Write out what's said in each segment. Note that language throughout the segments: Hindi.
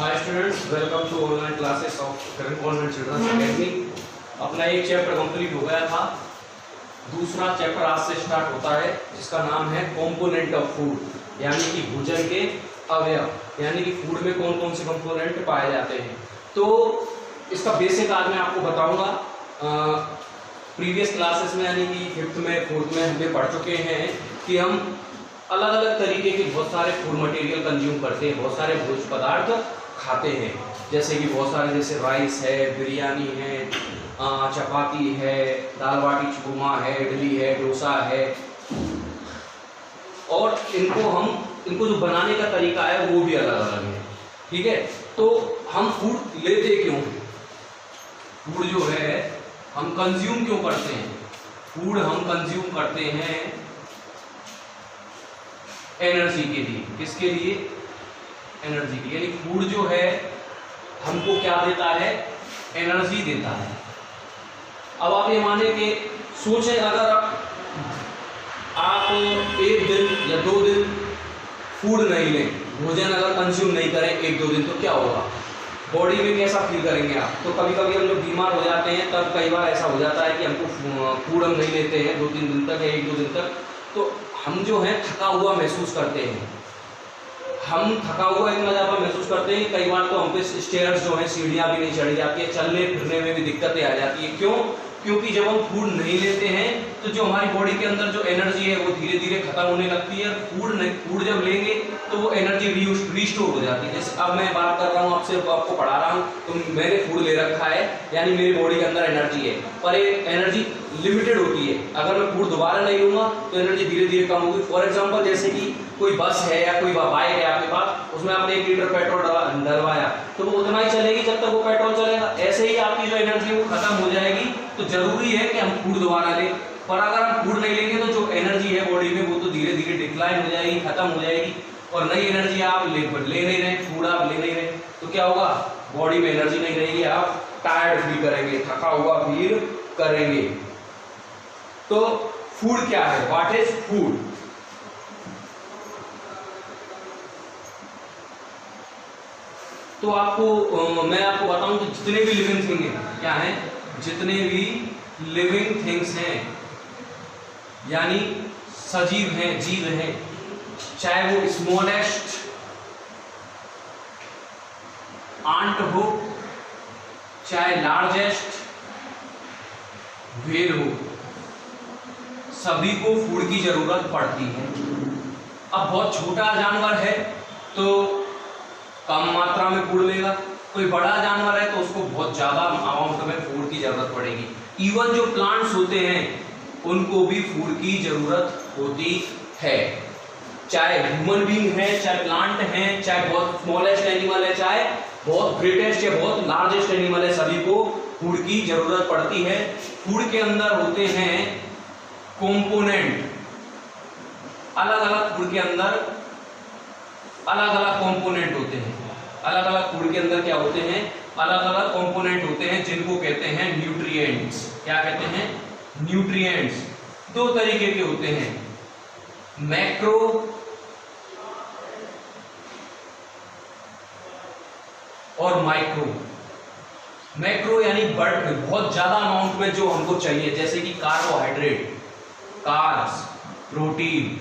Hi students, welcome to online classes of convent children's academy. अपना एक चैप्टर कंप्लीट हो गया था, दूसरा चैप्टर आज से स्टार्ट होता है जिसका नाम है कंपोनेंट ऑफ फूड, यानी कि भोजन के अवयव, यानी कि फूड में कौन कौन से कंपोनेंट पाए जाते हैं। तो इसका बेसिक आज मैं आपको बताऊंगा। प्रीवियस क्लासेस में यानी कि 5th में 4th में हमने पढ़ चुके हैं कि हम अलग अलग तरीके के बहुत सारे फूड मटेरियल कंज्यूम करते हैं, बहुत सारे भोज्य पदार्थ खाते हैं, जैसे कि बहुत सारे जैसे राइस है, बिरयानी है, चपाती है, दाल बाटी चूरमा है, इडली है, डोसा है। और इनको जो बनाने का तरीका है वो भी अलग अलग है। ठीक है, तो हम फूड लेते क्यों हैं? फूड जो है हम कंज्यूम क्यों करते हैं? फूड हम कंज्यूम करते हैं एनर्जी के लिए। किसके लिए? एनर्जी के लिए। यानी फूड जो है हमको क्या देता है? एनर्जी देता है। अब आप ये माने कि सोचें, अगर आप 1 दिन या 2 दिन फूड नहीं लें, भोजन अगर कंज्यूम नहीं करें 1-2 दिन, तो क्या होगा? बॉडी में कैसा फील करेंगे आप? तो कभी कभी हम लोग बीमार हो जाते हैं, तब कई बार ऐसा हो जाता है कि हमको फूड हम नहीं लेते हैं 2-3 दिन तक या 1-2 दिन तक, तो हम जो है थका हुआ महसूस करते हैं। हम थका हुआ इतना ज़्यादा महसूस करते हैं कि कई बार तो हम पे स्टेयर्स जो है, सीढ़ियाँ भी नहीं चढ़ी जाती है, चलने फिरने में भी दिक्कतें आ जाती है। क्यों? क्योंकि जब हम फूड नहीं लेते हैं तो जो हमारी बॉडी के अंदर जो एनर्जी है वो धीरे धीरे खत्म होने लगती है। फूड जब लेंगे तो वो एनर्जी रीस्टोर हो जाती है। जैसे अब मैं बात कर रहा हूँ आपसे, आपको पढ़ा रहा हूँ, तो मैंने फूड ले रखा है, यानी मेरी बॉडी के अंदर एनर्जी है, पर ये एनर्जी लिमिटेड होती है। अगर मैं फूड दोबारा नहीं लूँगा तो एनर्जी धीरे धीरे कम होगी। फॉर एग्जाम्पल, जैसे कि कोई बस है या कोई बाइक है आपके पास, उसमें आपने 1 लीटर पेट्रोल डलवाया तो वो उतना ही चलेगी जब तक वो पेट्रोल चलेगा। ऐसे ही आपकी जो एनर्जी है वो खत्म हो जाएगी। तो जरूरी है कि हम फूड दोबारा लें, पर अगर हम फूड नहीं लेंगे तो जो एनर्जी है बॉडी में वो तो धीरे धीरे डिक्लाइन हो जाएगी, खत्म हो जाएगी, और नई एनर्जी आप ले नहीं रहे, फूड आप ले नहीं रहे, तो क्या होगा? बॉडी में एनर्जी नहीं रहेगी, आप टायर्ड फील करेंगे, थका हुआ फील करेंगे। तो फूड क्या है? What is food? तो मैं आपको बताऊं कि जितने भी लिविंग थिंग हैं, क्या हैं? जितने भी लिविंग थिंग्स हैं, यानी सजीव हैं, जीव हैं, चाहे वो स्मॉलेस्ट आंट हो, चाहे लार्जेस्ट व्हेल हो, सभी को फूड की जरूरत पड़ती है। अब बहुत छोटा जानवर है तो कम मात्रा में फूड लेगा, कोई बड़ा जानवर है तो उसको बहुत ज्यादा अमाउंट में फूड की जरूरत पड़ेगी। इवन जो प्लांट्स होते हैं उनको भी फूड की जरूरत होती है, चाहे ह्यूमन बीइंग है, चाहे प्लांट है, चाहे बहुत स्मॉलेस्ट एनिमल है, चाहे बहुत ग्रेटेस्ट या बहुत लार्जेस्ट एनिमल है, सभी को फूड की जरूरत पड़ती है। फूड के अंदर होते हैं कंपोनेंट, अलग अलग फूड के अंदर अलग अलग कंपोनेंट होते हैं। अलग अलग फूड के अंदर क्या होते हैं? अलग अलग कंपोनेंट होते हैं, जिनको कहते हैं न्यूट्रिएंट्स। क्या कहते हैं? न्यूट्रिएंट्स। 2 तरीके के होते हैं, मैक्रो और माइक्रो। मैक्रो यानी बहुत ज्यादा अमाउंट में जो हमको चाहिए, जैसे कि कार्बोहाइड्रेट, कार्ब्स, प्रोटीन,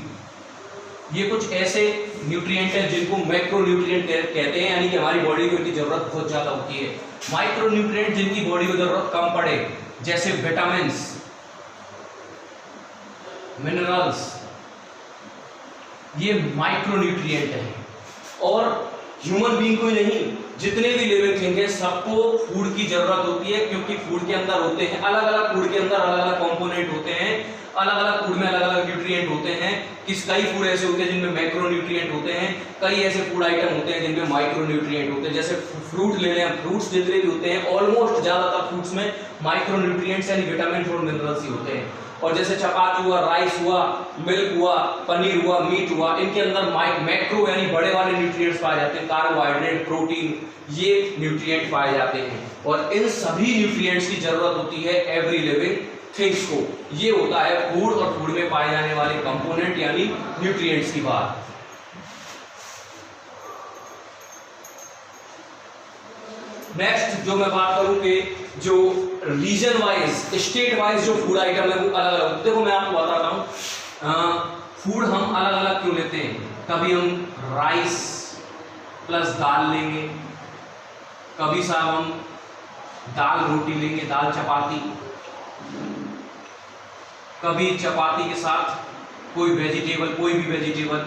ये कुछ ऐसे न्यूट्रिएंट हैं जिनको मैक्रो न्यूट्रिएंट कहते हैं, यानी कि हमारी बॉडी को इनकी जरूरत बहुत ज्यादा होती है। माइक्रो न्यूट्रिएंट जिनकी बॉडी को जरूरत कम पड़े, जैसे विटामिन्स, मिनरल्स, ये माइक्रो न्यूट्रिएंट है। और ह्यूमन बीइंग को ही नहीं, जितने भी लिविंग थिंग है सबको फूड की जरूरत होती है, क्योंकि फूड के अंदर होते हैं अलग अलग फूड के अंदर अलग अलग कंपोनेंट होते हैं, अलग अलग फूड में अलग अलग न्यूट्रिएंट होते हैं। कई फूड ऐसे होते हैं जिनमें मैक्रो न्यूट्रिएंट होते हैं, कई ऐसे फूड आइटम होते हैं जिनमें माइक्रो न्यूट्रिएंट होते हैं। जैसे फ्रूट ले लें, फ्रूट्स जितने भी होते हैं ऑलमोस्ट ज्यादातर फ्रूट्स में माइक्रो न्यूट्रिएंट्स यानी विटामिन और मिनरल्स ही होते हैं। और जैसे चपाती हुआ, राइस हुआ, मिल्क हुआ, पनीर हुआ, मीट हुआ, इनके अंदर मैक्रो यानी बड़े वाले न्यूट्रिएंट्स पाए जाते हैं, कार्बोहाइड्रेट, प्रोटीन, ये न्यूट्रिएंट पाए जाते हैं। और इन सभी न्यूट्रिएंट्स की जरूरत होती है एवरी लिविंग थिंग्स को। ये होता है फूड और फूड में पाए जाने वाले कंपोनेंट यानी न्यूट्रिएंट्स की बात। नेक्स्ट जो मैं बात करूं कि जो रीजन वाइज, स्टेट वाइज जो फूड आइटम है वो अलग अलग। देखो मैं आपको बताता हूँ, फूड हम अलग अलग क्यों लेते हैं। कभी हम राइस प्लस दाल लेंगे, कभी साहब हम दाल रोटी लेंगे, दाल चपाती, कभी चपाती के साथ कोई वेजिटेबल, कोई भी वेजिटेबल,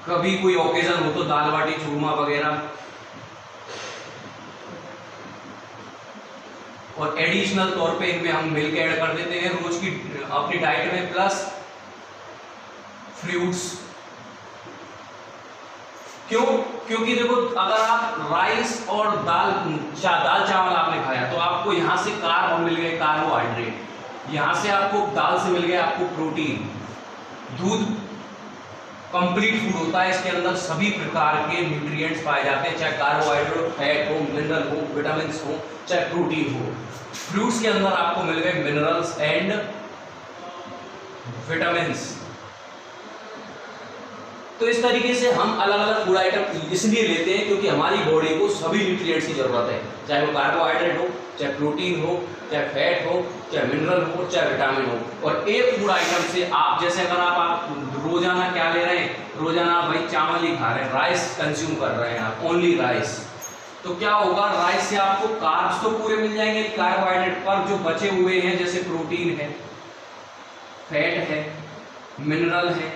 कभी कोई ओकेजन हो तो दाल बाटी चूरमा वगैरह, और एडिशनल तौर पे इनमें हम मिल्क ऐड कर देते हैं रोज की अपनी डाइट में, प्लस फ्रूट्स। क्यों? क्योंकि देखो अगर आप राइस और दाल चावल आपने खाया तो आपको यहां से कार्ब मिल गए, कार्बोहाइड्रेट, यहां से आपको दाल से मिल गया आपको प्रोटीन। दूध कंप्लीट फूड होता है, इसके अंदर सभी प्रकार के न्यूट्रिएंट्स पाए जाते हैं, चाहे कार्बोहाइड्रेट, फैट हो, मिनरल हो, विटामिन हो, चाहे प्रोटीन हो। फ्रूट्स के अंदर आपको मिल गए मिनरल्स एंड विटामिन्स। तो इस तरीके से हम अलग अलग फूड आइटम इसलिए लेते हैं क्योंकि हमारी बॉडी को सभी न्यूट्रिएंट्स की जरूरत है, चाहे वो कार्बोहाइड्रेट हो, चाहे प्रोटीन हो, चाहे फैट हो, चाहे मिनरल हो, चाहे विटामिन हो। और एक फूड आइटम से आप जैसे अगर आप रोजाना क्या ले रहे हैं, रोजाना भाई चावल ही खा रहे हैं, राइस कंज्यूम कर रहे हैं आप, ओनली राइस, तो क्या होगा, राइस से आपको कार्ब्स तो पूरे मिल जाएंगे, कार्बोहाइड्रेट पर जो बचे हुए हैं जैसे प्रोटीन है, फैट है, मिनरल है,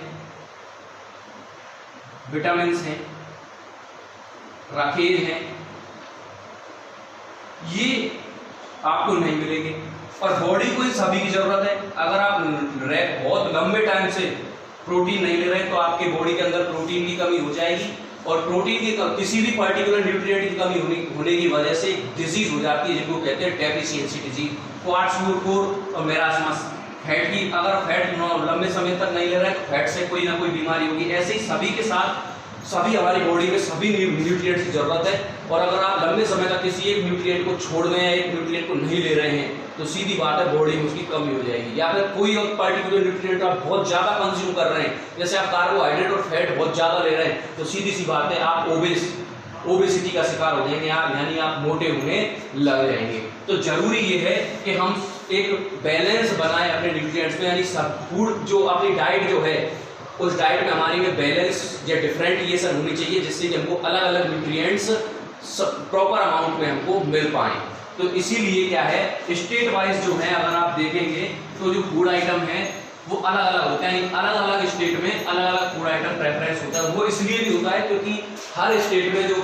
विटामिन हैं, राखेल हैं, ये आपको नहीं मिलेंगे। और बॉडी को इन सभी की जरूरत है। अगर आप बहुत लंबे टाइम से प्रोटीन नहीं ले रहे तो आपके बॉडी के अंदर प्रोटीन की कमी हो जाएगी, और प्रोटीन की किसी भी पर्टिकुलर न्यूट्रिएंट की कमी होने की वजह से डिजीज हो जाती है, जिनको कहते हैं डेफिशिएंसी डिजीज, क्वार्ट्ज और मेरास्मस। फैट की अगर फैट लंबे समय तक नहीं ले रहे तो फैट से कोई ना कोई बीमारी होगी। ऐसे ही सभी के साथ सभी हमारी बॉडी में सभी न्यूट्रिएंट्स की जरूरत है, और अगर आप लंबे समय तक किसी एक न्यूट्रिएंट को छोड़ दें या एक न्यूट्रिएंट को नहीं ले रहे हैं तो सीधी बात है बॉडी में उसकी कमी हो जाएगी। या फिर कोई और पर्टिकुलर न्यूट्रिएंट आप बहुत ज्यादा कंज्यूम कर रहे हैं, जैसे आप कार्बोहाइड्रेट और फैट बहुत ज्यादा ले रहे हैं, तो सीधी सी बात है आप ओबेसिटी का शिकार हो जाएंगे, यानी आप मोटे होने लग जाएंगे। तो जरूरी ये है कि हम एक बैलेंस बनाएं अपने न्यूट्रिएंट्स में, यानी सब फूड जो अपनी डाइट जो है उस डाइट में हमारी में बैलेंस या डिफरेंटिएशन होनी चाहिए, जिससे कि हमको अलग अलग न्यूट्रिएंट्स प्रॉपर अमाउंट में हमको मिल पाए। तो इसीलिए क्या है, स्टेट वाइज जो है अगर आप देखेंगे तो जो फूड आइटम है वो अलग अलग होते हैं, अलग अलग स्टेट में अलग अलग फूड आइटम प्रेफरेंस होता है। वो इसलिए भी होता है क्योंकि हर स्टेट में जो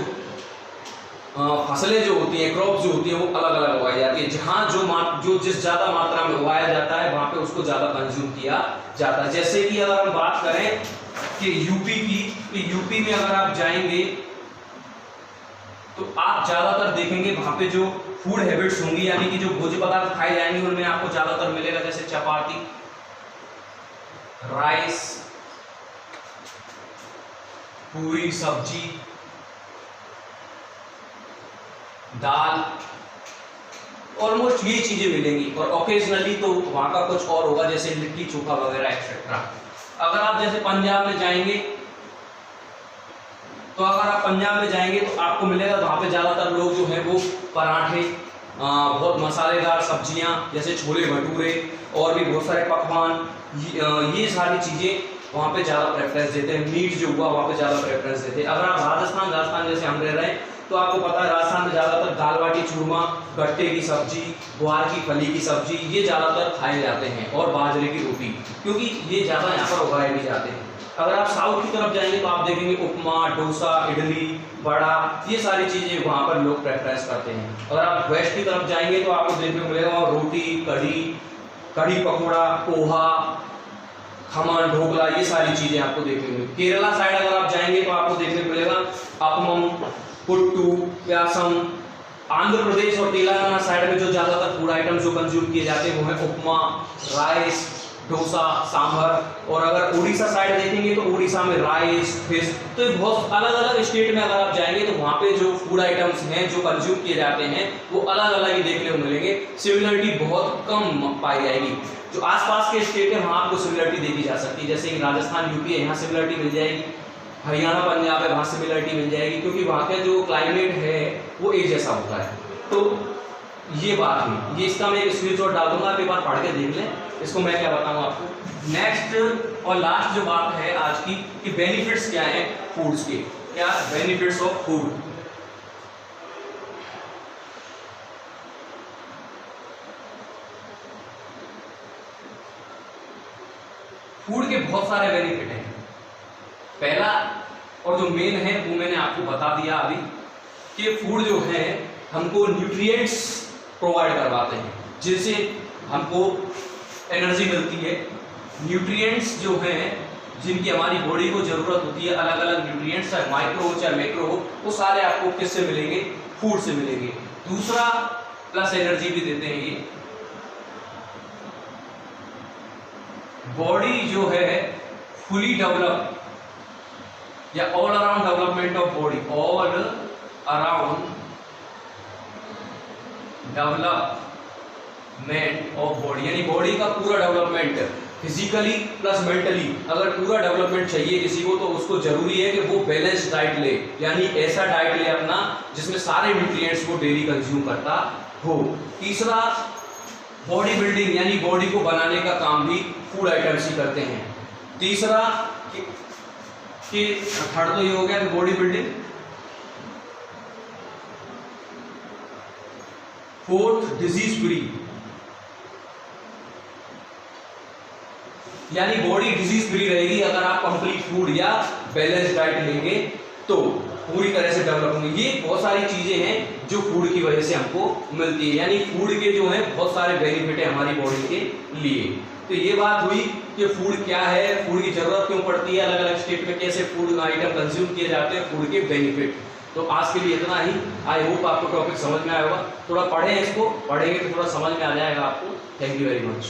फसलें जो होती हैं, क्रॉप जो होती है वो अलग अलग उगाई जाती है। जहाँ जो जिस ज़्यादा मात्रा में उगाया जाता है वहाँ पे उसको ज़्यादा कंज्यूम किया जाता है। जैसे कि अगर हम बात करें कि यूपी की, तो यूपी में अगर आप जाएंगे तो आप ज़्यादातर देखेंगे वहाँ पे जो फूड हैबिट्स होंगी, यानी कि जो भोज्य पदार्थ खाए जाएंगे उनमें आपको ज़्यादातर मिलेगा जैसे चपाती, राइस, पूरी सब्जी, दाल, ऑलमोस्ट ये चीजें मिलेंगी। और ओकेजनली तो वहां का कुछ और होगा जैसे लिट्टी चोखा वगैरह एक्सेट्रा। अगर आप जैसे पंजाब में जाएंगे तो आपको मिलेगा वहां पे ज्यादातर लोग जो है वो पराठे, बहुत मसालेदार सब्जियां जैसे छोले भटूरे और भी बहुत सारे पकवान, ये सारी चीजें वहाँ पे ज़्यादा प्रेफरेंस देते हैं। मीट जो हुआ वहाँ पे ज़्यादा प्रेफरेंस देते हैं। अगर आप राजस्थान जैसे हम रह रहे हैं तो आपको पता है राजस्थान में ज़्यादातर दाल बाटी चूरमा, गट्टे की सब्जी, ग्वार की फली की सब्जी, ये ज़्यादातर खाए जाते हैं, और बाजरे की रोटी, क्योंकि ये ज़्यादा यहाँ पर उगाए भी जाते हैं। अगर आप साउथ की तरफ जाएंगे तो आप देखेंगे उपमा, डोसा, इडली, बड़ा, ये सारी चीज़ें वहाँ पर लोग प्रेफरेंस करते हैं। अगर आप वेस्ट की तरफ जाएंगे तो आपको देखने को मिलेगा रोटी, कढ़ी पकौड़ा, पोहा, खमन, ढोकला, ये सारी चीजें आपको देखने को मिलेगी। केरला साइड अगर आप जाएंगे तो आपको देखने को मिलेगा अपमम, पुट्टू, प्यासम। आंध्र प्रदेश और तेलंगाना साइड में जो ज्यादातर फूड आइटम जो कंज्यूम किए जाते हैं वो है उपमा, राइस, डोसा, सांभर। और अगर उड़ीसा साइड देखेंगे तो उड़ीसा में राइस, फिश। तो बहुत अलग अलग स्टेट में अगर आप जाएंगे तो वहाँ पे जो फूड आइटम्स हैं जो कंज्यूम किए जाते हैं वो अलग अलग ही देखने को मिलेंगे। सिमिलरिटी बहुत कम पाई जाएगी। जो आसपास के स्टेट है वहाँ आपको सिमिलरिटी देखी जा सकती है, जैसे कि राजस्थान, यूपी है, यहाँ सिमिलरिटी मिल जाएगी। हरियाणा पंजाब है वहाँ सिमिलरिटी मिल जाएगी, क्योंकि वहाँ का जो क्लाइमेट है वो एक जैसा होता है। तो ये बात है, ये इसका मैं एक स्क्रीनशॉट डाल दूंगा, आप एक बार पढ़ के देख लें इसको। मैं क्या बताऊँ आपको, नेक्स्ट और लास्ट जो बात है आज की कि बेनिफिट्स क्या हैं फूड्स के, क्या बेनिफिट्स ऑफ फूड। फूड के बहुत सारे बेनिफिट हैं। पहला और जो मेन है वो मैंने आपको बता दिया अभी कि फूड जो है हमको न्यूट्रिएंट्स प्रोवाइड करवाते हैं, जिससे हमको एनर्जी मिलती है। न्यूट्रिएंट्स जो हैं जिनकी हमारी बॉडी को जरूरत होती है, अलग अलग न्यूट्रिएंट्स, चाहे माइक्रो हो चाहे मैक्रो हो, वो सारे आपको किससे मिलेंगे, फूड से मिलेंगे। दूसरा प्लस एनर्जी भी देते हैं ये। बॉडी जो है फुली डेवलप या all around development of body, all around development of body, यानी बॉडी का पूरा डेवलपमेंट फिजिकली प्लस मेंटली। अगर पूरा डेवलपमेंट चाहिए किसी को तो उसको जरूरी है कि वो बैलेंस डाइट ले, यानी ऐसा डाइट ले अपना जिसमें सारे न्यूट्रिएंट्स वो डेली कंज्यूम करता हो। तीसरा बॉडी बिल्डिंग, यानी बॉडी को बनाने का काम भी फूड आइटम्स ही करते हैं। तीसरा कि थर्ड तो ये हो गया कि body building. Fourth disease free, यानी बॉडी डिजीज फ्री रहेगी अगर आप कंप्लीट फूड या बैलेंस डाइट लेंगे तो पूरी तरह से डेवलप होंगे। ये बहुत सारी चीजें हैं जो फूड की वजह से हमको मिलती है, यानी फूड के जो है बहुत सारे बेनिफिट है हमारी बॉडी के लिए। तो ये बात हुई कि फूड क्या है, फूड की जरूरत क्यों पड़ती है, अलग अलग स्टेट में कैसे फूड आइटम कंज्यूम किए जाते हैं, फूड के बेनिफिट। तो आज के लिए इतना ही। आई होप आपको टॉपिक समझ में आया होगा। थोड़ा पढ़ें, इसको पढ़ेंगे तो थोड़ा समझ में आ जाएगा आपको। Thank you very much.